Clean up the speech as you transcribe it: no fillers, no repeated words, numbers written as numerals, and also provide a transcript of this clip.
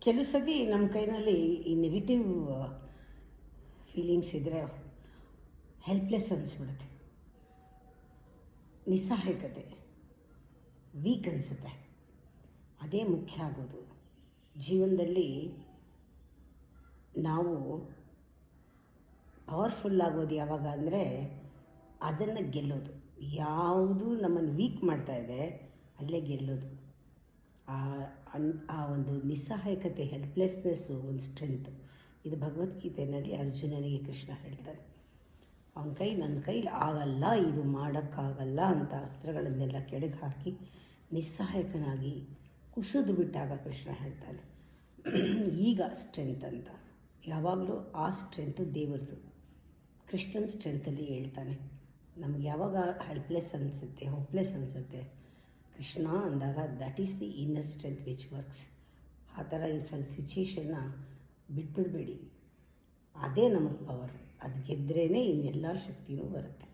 ಕೆಲವು ಸತಿ ನಮ್ಮ ಕೈನಲ್ಲಿ ಈ ನೆಗೆಟಿವ್ ಫೀಲಿಂಗ್ಸ್ ಇದ್ದರೆ ಹೆಲ್ಪ್ಲೆಸ್ ಅನಿಸ್ಬಿಡುತ್ತೆ, ನಿಸ್ಸಹಾಯಕತೆ, ವೀಕ್ ಅನಿಸುತ್ತೆ. ಅದೇ ಮುಖ್ಯ ಆಗೋದು ಜೀವನದಲ್ಲಿ. ನಾವು ಪವರ್ಫುಲ್ ಆಗೋದು ಯಾವಾಗ ಅಂದರೆ ಅದನ್ನು ಗೆಲ್ಲೋದು. ಯಾವುದು ನಮ್ಮನ್ನು ವೀಕ್ ಮಾಡ್ತಾಯಿದೆ ಅಲ್ಲೇ ಗೆಲ್ಲೋದು. ಆ ಒಂದು ನಿಸ್ಸಹಾಯಕತೆ, ಹೆಲ್ಪ್ಲೆಸ್ನೆಸ್ಸು ಒಂದು ಸ್ಟ್ರೆಂತ್. ಇದು ಭಗವದ್ಗೀತೆಯಲ್ಲಿ ಅರ್ಜುನನಿಗೆ ಕೃಷ್ಣ ಹೇಳ್ತಾನೆ. ಅವನ ನನ್ನ ಕೈಲಿ ಆಗಲ್ಲ, ಇದು ಮಾಡೋಕ್ಕಾಗಲ್ಲ ಅಂತ ಅಸ್ತ್ರಗಳನ್ನೆಲ್ಲ ಕೆಳಗೆ ಹಾಕಿ ನಿಸ್ಸಹಾಯಕನಾಗಿ ಕುಸಿದು ಬಿಟ್ಟಾಗ ಕೃಷ್ಣ ಹೇಳ್ತಾನೆ, ಈಗ ಸ್ಟ್ರೆಂತ್ ಅಂತ. ಯಾವಾಗಲೂ ಆ ಸ್ಟ್ರೆಂತು ದೇವರದು. ಕೃಷ್ಣನ ಸ್ಟ್ರೆಂತಲ್ಲಿ ಹೇಳ್ತಾನೆ. ನಮಗೆ ಯಾವಾಗ ಹೆಲ್ಪ್ಲೆಸ್ ಅನಿಸುತ್ತೆ, ಹೋಪ್ಲೆಸ್ ಅನಿಸುತ್ತೆ, ಕೃಷ್ಣ ಅಂದಾಗ that is the inner strength which works. ಆ ಥರ ಈ ಸಿಚುಯೇಷನ್ನ ಬಿಟ್ಬಿಡಬೇಡಿ. ಅದೇ ನಮಗೆ ಪವರ್. ಅದು ಗೆದ್ರೇ ಇನ್ನೆಲ್ಲ ಶಕ್ತಿನೂ ಬರುತ್ತೆ.